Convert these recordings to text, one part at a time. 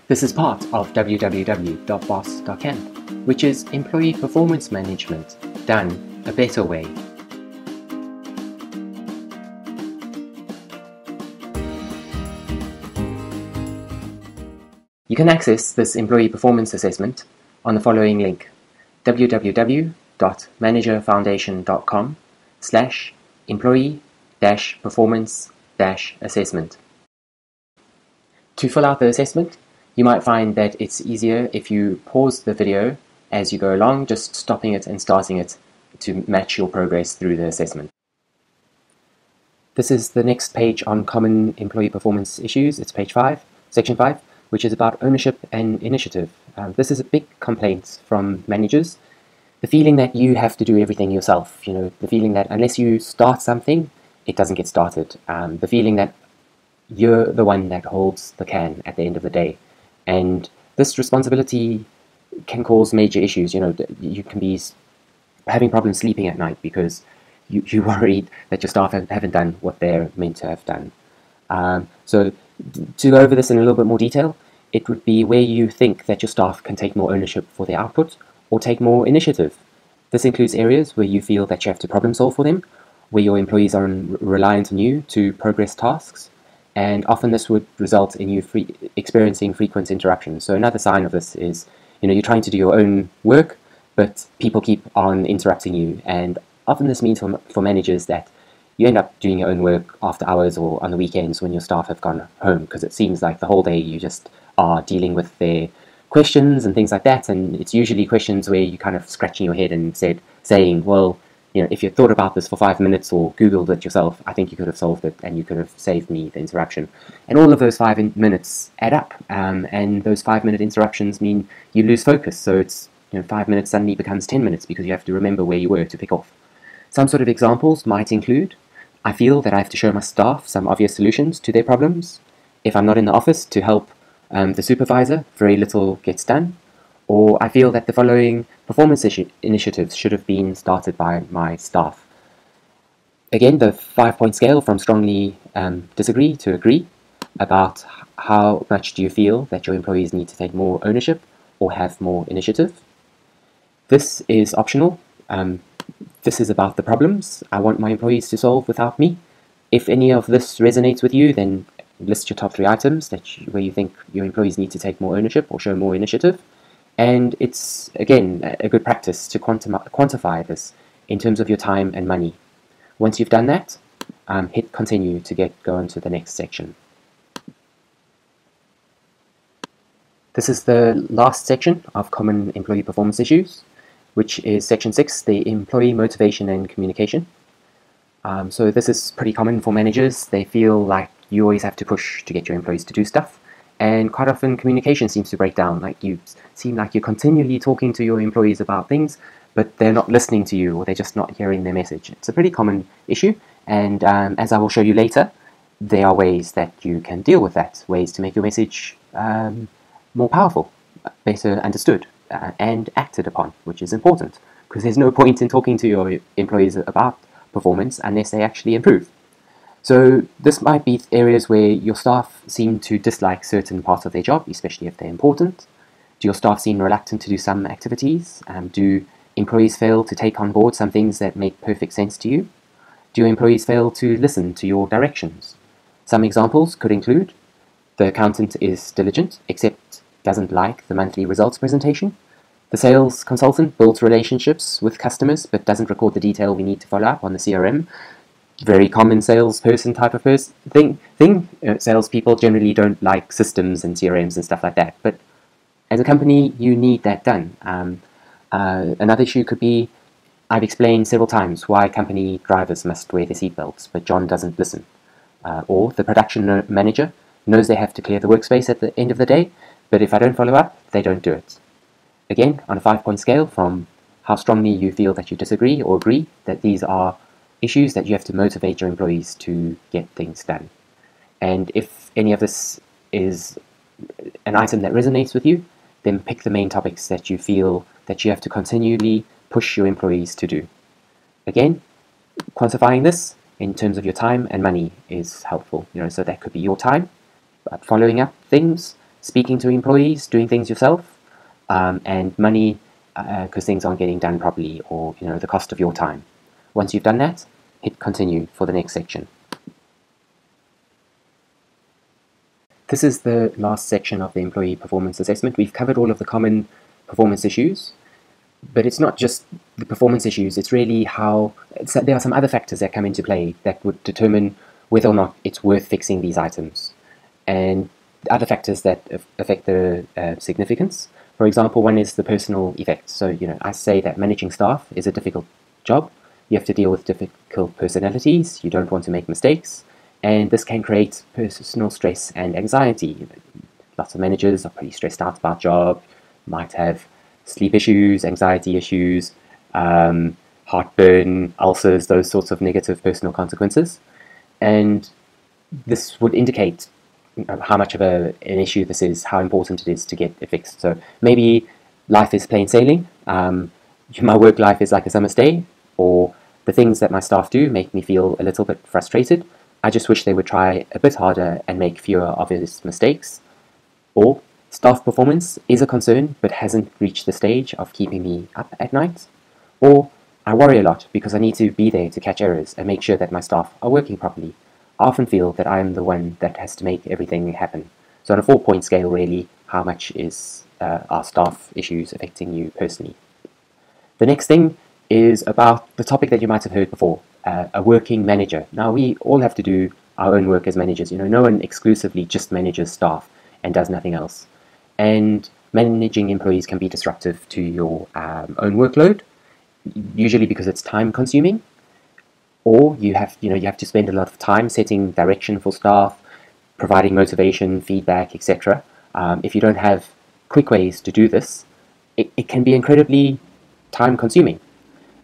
This is part of www.boss.camp, which is employee performance management done a better way. You can access this employee performance assessment on the following link: www.managerfoundation.com/employee-performance-assessment. To fill out the assessment, you might find that it's easier if you pause the video as you go along, just stopping it and starting it to match your progress through the assessment. This is the next page on common employee performance issues. It's page 5, section 5, which is about ownership and initiative. This is a big complaint from managers. The feeling that you have to do everything yourself, the feeling that unless you start something, it doesn't get started. The feeling that you're the one that holds the can at the end of the day. And this responsibility can cause major issues. You can be having problems sleeping at night because you're worried that your staff haven't done what they're meant to have done. So to go over this in a little bit more detail, it would be where you think that your staff can take more ownership for their output or take more initiative. This includes areas where you feel that you have to problem solve for them, where your employees are reliant on you to progress tasks, and often this would result in you experiencing frequent interruptions. So another sign of this is, you're trying to do your own work, but people keep on interrupting you, and often this means for managers that you end up doing your own work after hours or on the weekends when your staff have gone home, because it seems like the whole day you just are dealing with their questions and things like that, and it's usually questions where you're kind of scratching your head and saying, well, if you thought about this for 5 minutes or Googled it yourself, I think you could have solved it and you could have saved me the interruption. And all of those 5 minutes add up, and those 5-minute interruptions mean you lose focus, so it's 5 minutes suddenly becomes 10 minutes because you have to remember where you were to pick off. Some sort of examples might include, I feel that I have to show my staff some obvious solutions to their problems. If I'm not in the office to help the supervisor, very little gets done. Or I feel that the following performance initiatives should have been started by my staff. Again, the 5-point scale from strongly disagree to agree about how much do you feel that your employees need to take more ownership or have more initiative. This is optional. This is about the problems I want my employees to solve without me. If any of this resonates with you, then list your top 3 items where you think your employees need to take more ownership or show more initiative. And it's, again, a good practice to quantify this in terms of your time and money. Once you've done that, hit continue to go on to the next section. This is the last section of common employee performance issues, which is section 6, the employee motivation and communication. So this is pretty common for managers. They feel like you always have to push to get your employees to do stuff. And quite often communication seems to break down. Like you seem like you're continually talking to your employees about things, but they're not listening to you or they're just not hearing their message. It's a pretty common issue. And as I will show you later, there are ways that you can deal with that, ways to make your message more powerful, better understood, and acted upon, which is important, because there's no point in talking to your employees about performance unless they actually improve. So this might be areas where your staff seem to dislike certain parts of their job, especially if they're important. Do your staff seem reluctant to do some activities? Do employees fail to take on board some things that make perfect sense to you? Do your employees fail to listen to your directions? Some examples could include, the accountant is diligent, except doesn't like the monthly results presentation. The sales consultant builds relationships with customers, but doesn't record the detail we need to follow up on the CRM. Very common salesperson type of thing. Salespeople generally don't like systems and CRMs and stuff like that, but as a company, you need that done. Another issue could be, I've explained several times why company drivers must wear their seatbelts, but John doesn't listen. Or the production manager knows they have to clear the workspace at the end of the day, but if I don't follow up, they don't do it. Again, on a 5-point scale from how strongly you feel that you disagree or agree that these are issues that you have to motivate your employees to get things done. And if any of this is an item that resonates with you, then pick the main topics that you feel that you have to continually push your employees to do. Again, quantifying this in terms of your time and money is helpful. So that could be your time, following up things, speaking to employees, doing things yourself, and money because things aren't getting done properly, or the cost of your time. Once you've done that, hit continue for the next section. This is the last section of the employee performance assessment. We've covered all of the common performance issues, but it's not just the performance issues, it's really there are some other factors that come into play that would determine whether or not it's worth fixing these items. And other factors that affect the significance. For example, one is the personal effect. So, I say that managing staff is a difficult job. You have to deal with difficult personalities. You don't want to make mistakes. And this can create personal stress and anxiety. Lots of managers are pretty stressed out about job, might have sleep issues, anxiety issues, heartburn, ulcers, those sorts of negative personal consequences. And this would indicate how much of an issue this is, how important it is to get it fixed. So maybe life is plain sailing, my work life is like a summer's day, or the things that my staff do make me feel a little bit frustrated. I just wish they would try a bit harder and make fewer obvious mistakes. Or staff performance is a concern but hasn't reached the stage of keeping me up at night. Or I worry a lot because I need to be there to catch errors and make sure that my staff are working properly. I often feel that I am the one that has to make everything happen. So on a 4-point scale, really, how much is our staff issues affecting you personally? The next thing is about the topic that you might have heard before, a working manager. Now, we all have to do our own work as managers. No one exclusively just manages staff and does nothing else. And managing employees can be disruptive to your own workload, usually because it's time consuming, or you have to spend a lot of time setting direction for staff, providing motivation, feedback, etc. If you don't have quick ways to do this, it can be incredibly time consuming.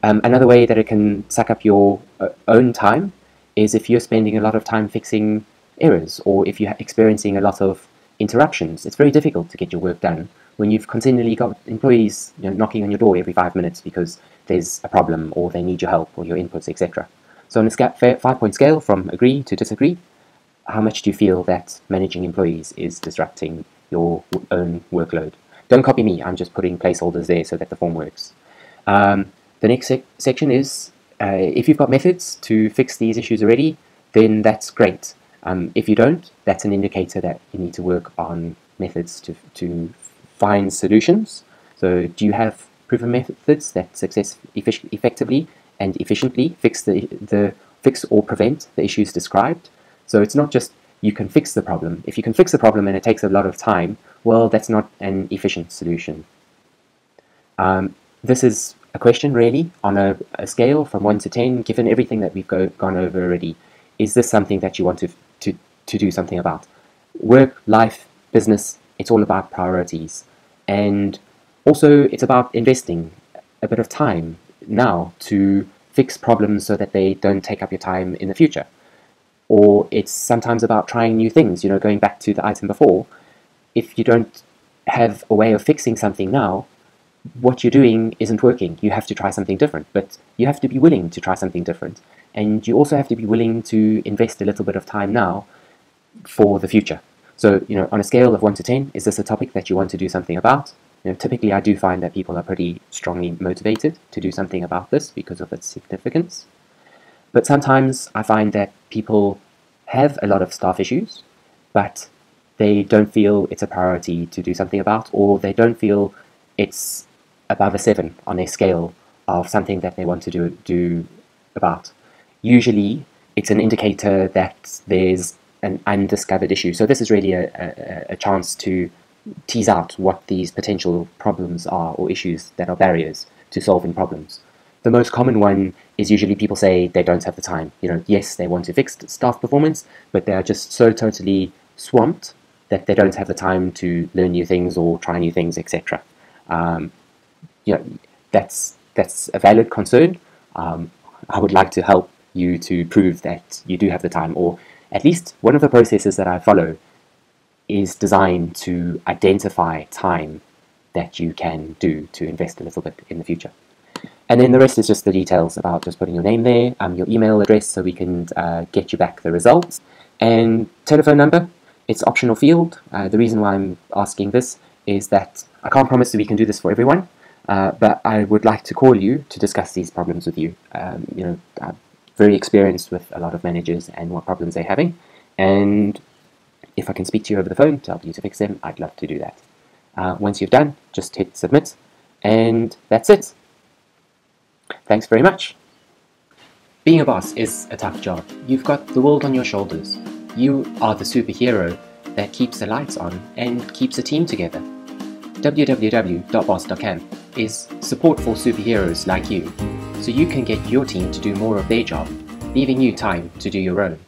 Another way that it can suck up your own time is if you're spending a lot of time fixing errors, or if you're experiencing a lot of interruptions. It's very difficult to get your work done when you've continually got employees knocking on your door every 5 minutes because there's a problem, or they need your help or your inputs, etc. So on a 5-point scale from agree to disagree, how much do you feel that managing employees is disrupting your own workload? Don't copy me, I'm just putting placeholders there so that the form works. The next section is, if you've got methods to fix these issues already, then that's great. If you don't, that's an indicator that you need to work on methods to find solutions. So do you have proven methods that effectively and efficiently fix or prevent the issues described? So it's not just you can fix the problem. If you can fix the problem and it takes a lot of time, well, that's not an efficient solution. This is a question really on a scale from 1 to 10, given everything that we've gone over already. Is this something that you want to do something about? Work, life, business, it's all about priorities. And also it's about investing a bit of time now to fix problems so that they don't take up your time in the future. Or it's sometimes about trying new things, going back to the item before. If you don't have a way of fixing something now, what you're doing isn't working. You have to try something different, but you have to be willing to try something different. And you also have to be willing to invest a little bit of time now for the future. So, on a scale of 1 to 10, is this a topic that you want to do something about? Typically I do find that people are pretty strongly motivated to do something about this because of its significance. But sometimes I find that people have a lot of staff issues, but they don't feel it's a priority to do something about, or they don't feel it's above a 7 on a scale of something that they want to do about. Usually it's an indicator that there's an undiscovered issue. So this is really a chance to tease out what these potential problems are, or issues that are barriers to solving problems. The most common one is usually people say they don't have the time. Yes, they want to fix staff performance, but they are just so totally swamped that they don't have the time to learn new things or try new things, etc. That's a valid concern. I would like to help you to prove that you do have the time, or at least one of the processes that I follow is designed to identify time that you can do to invest a little bit in the future. And then the rest is just the details about just putting your name there, your email address so we can get you back the results, and telephone number. It's optional field. The reason why I'm asking this is that I can't promise that we can do this for everyone, but I would like to call you to discuss these problems with you. I'm very experienced with a lot of managers and what problems they're having, and if I can speak to you over the phone to help you to fix them, I'd love to do that. Once you've done, just hit submit, and that's it. Thanks very much. Being a boss is a tough job. You've got the world on your shoulders. You are the superhero that keeps the lights on and keeps a team together. www.boss.camp is support for superheroes like you, so you can get your team to do more of their job, leaving you time to do your own.